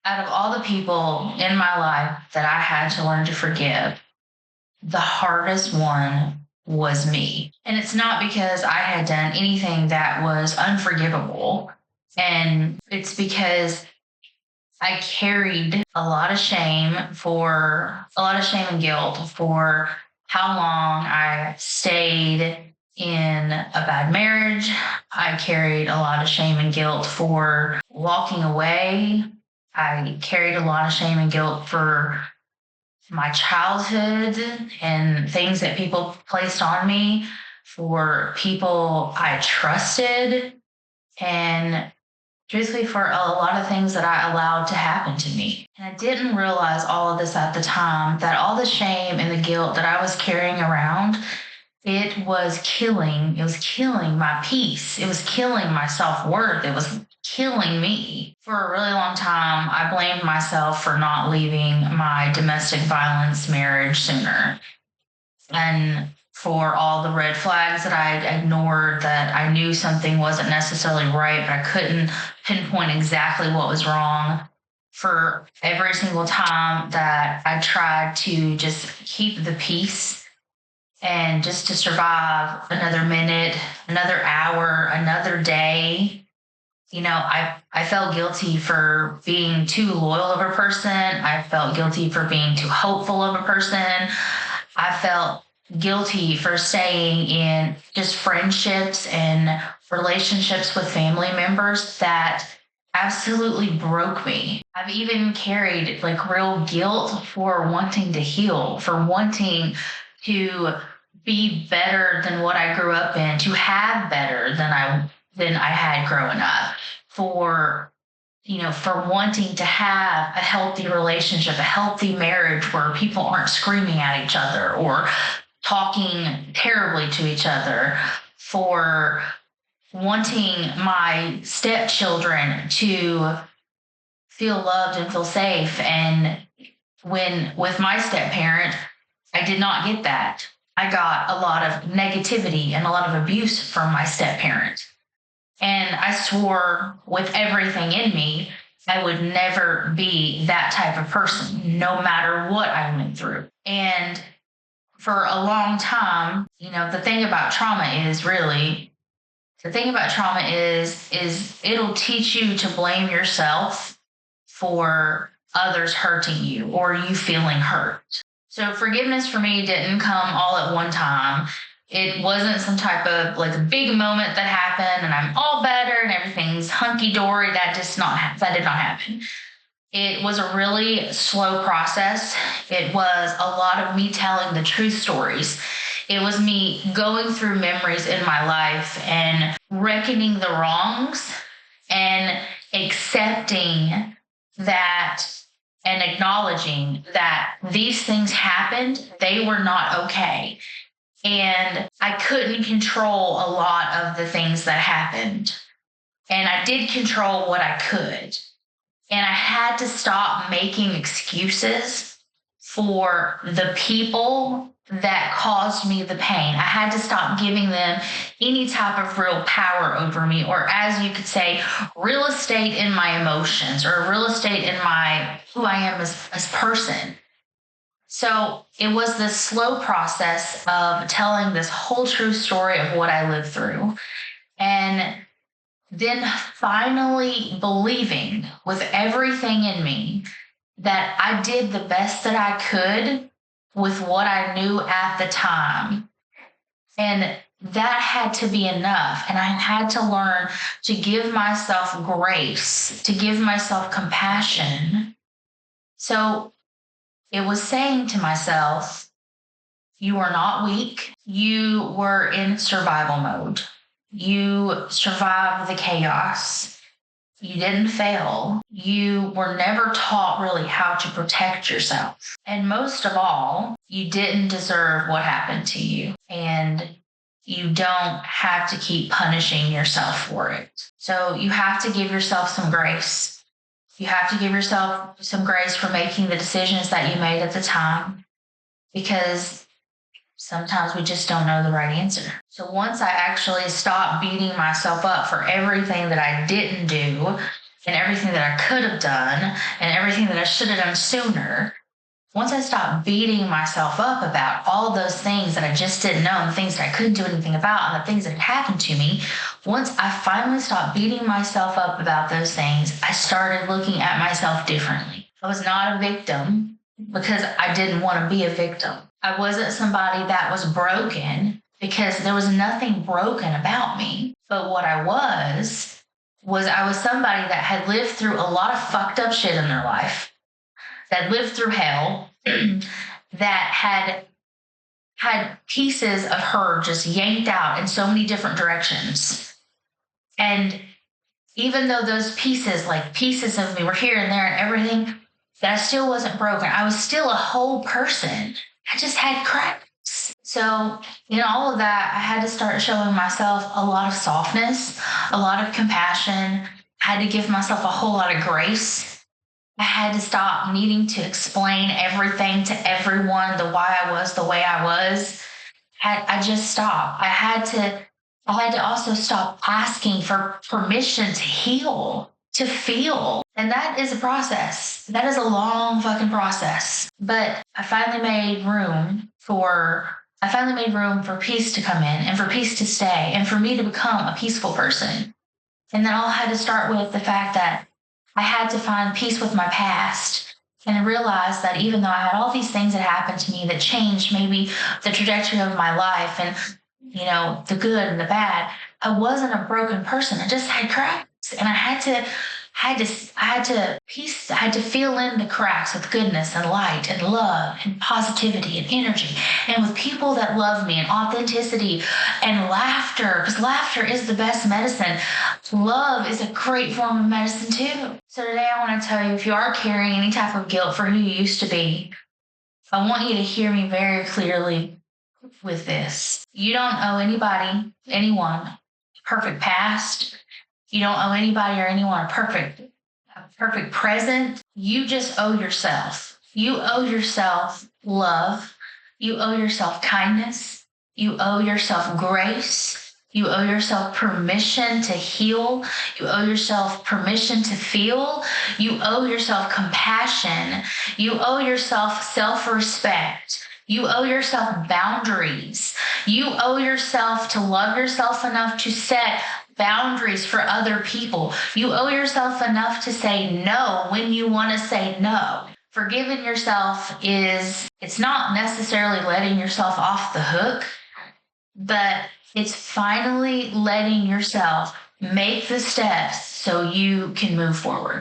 Out of all the people in my life that I had to learn to forgive, the hardest one was me. And it's not because I had done anything that was unforgivable. And it's because I carried a lot of shame and guilt for how long I stayed in a bad marriage. I carried a lot of shame and guilt for walking away. I carried a lot of shame and guilt for my childhood and things that people placed on me, for people I trusted, and basically for a lot of things that I allowed to happen to me. And I didn't realize all of this at the time, that all the shame and the guilt that I was carrying around, it was killing my peace. It was killing my self-worth. It was killing me. For a really long time, I blamed myself for not leaving my domestic violence marriage sooner. And for all the red flags that I ignored, that I knew something wasn't necessarily right, but I couldn't pinpoint exactly what was wrong. For every single time that I tried to just keep the peace and just to survive another minute, another hour, another day, I felt guilty for being too loyal of a person. I felt guilty for being too hopeful of a person. I felt guilty for staying in just friendships and relationships with family members that absolutely broke me. I've even carried real guilt for wanting to heal, for wanting to be better than what I grew up in, to have better than I had growing up, for wanting to have a healthy relationship, a healthy marriage where people aren't screaming at each other or talking terribly to each other, for wanting my stepchildren to feel loved and feel safe. And when with my step-parent, I did not get that. I got a lot of negativity and a lot of abuse from my step-parent. And I swore with everything in me, I would never be that type of person, no matter what I went through. And for a long time, the thing about trauma is it'll teach you to blame yourself for others hurting you or you feeling hurt. So forgiveness for me didn't come all at one time. It wasn't some type of a big moment that happened and I'm all better and everything's hunky-dory. That did not happen. It was a really slow process. It was a lot of me telling the truth stories. It was me going through memories in my life and reckoning the wrongs and accepting that and acknowledging that these things happened. They were not okay. And I couldn't control a lot of the things that happened. And I did control what I could. And I had to stop making excuses for the people that caused me the pain. I had to stop giving them any type of real power over me, or as you could say, real estate in my emotions, or real estate in who I am as person. So it was this slow process of telling this whole true story of what I lived through. And then finally believing with everything in me that I did the best that I could with what I knew at the time. And that had to be enough. And I had to learn to give myself grace, to give myself compassion. So it was saying to myself, you are not weak. You were in survival mode. You survived the chaos. You didn't fail. You were never taught really how to protect yourself. And most of all, you didn't deserve what happened to you. And you don't have to keep punishing yourself for it. So you have to give yourself some grace. You have to give yourself some grace for making the decisions that you made at the time, because sometimes we just don't know the right answer. So once I actually stopped beating myself up for everything that I didn't do and everything that I could have done and everything that I should have done sooner, once I stopped beating myself up about all those things that I just didn't know and the things that I couldn't do anything about and the things that had happened to me, once I finally stopped beating myself up about those things, I started looking at myself differently. I was not a victim because I didn't want to be a victim. I wasn't somebody that was broken because there was nothing broken about me. But what I was I was somebody that had lived through a lot of fucked up shit in their life, that lived through hell, that had pieces of her just yanked out in so many different directions. And even though those pieces, like pieces of me, were here and there and everything, that I still wasn't broken. I was still a whole person. I just had cracks. So in all of that, I had to start showing myself a lot of softness, a lot of compassion. I had to give myself a whole lot of grace. I had to stop needing to explain everything to everyone, the why I was the way I was. I just stopped. I had to also stop asking for permission to heal, to feel. And that is a process. That is a long fucking process. But I finally made room for peace to come in and for peace to stay and for me to become a peaceful person. And then all had to start with the fact that I had to find peace with my past and realize that even though I had all these things that happened to me that changed maybe the trajectory of my life and, the good and the bad, I wasn't a broken person. I just had cracks, and I had to fill in the cracks with goodness and light and love and positivity and energy, and with people that love me, and authenticity and laughter, because laughter is the best medicine. Love is a great form of medicine too. So today I want to tell you, if you are carrying any type of guilt for who you used to be, I want you to hear me very clearly with this. You don't owe anyone a perfect past. You don't owe anybody or anyone a perfect present. You just owe yourself. You owe yourself love. You owe yourself kindness. You owe yourself grace. You owe yourself permission to heal. You owe yourself permission to feel. You owe yourself compassion. You owe yourself self-respect. You owe yourself boundaries. You owe yourself to love yourself enough to set boundaries for other people. You owe yourself enough to say no when you want to say no. Forgiving yourself it's not necessarily letting yourself off the hook, but it's finally letting yourself make the steps so you can move forward.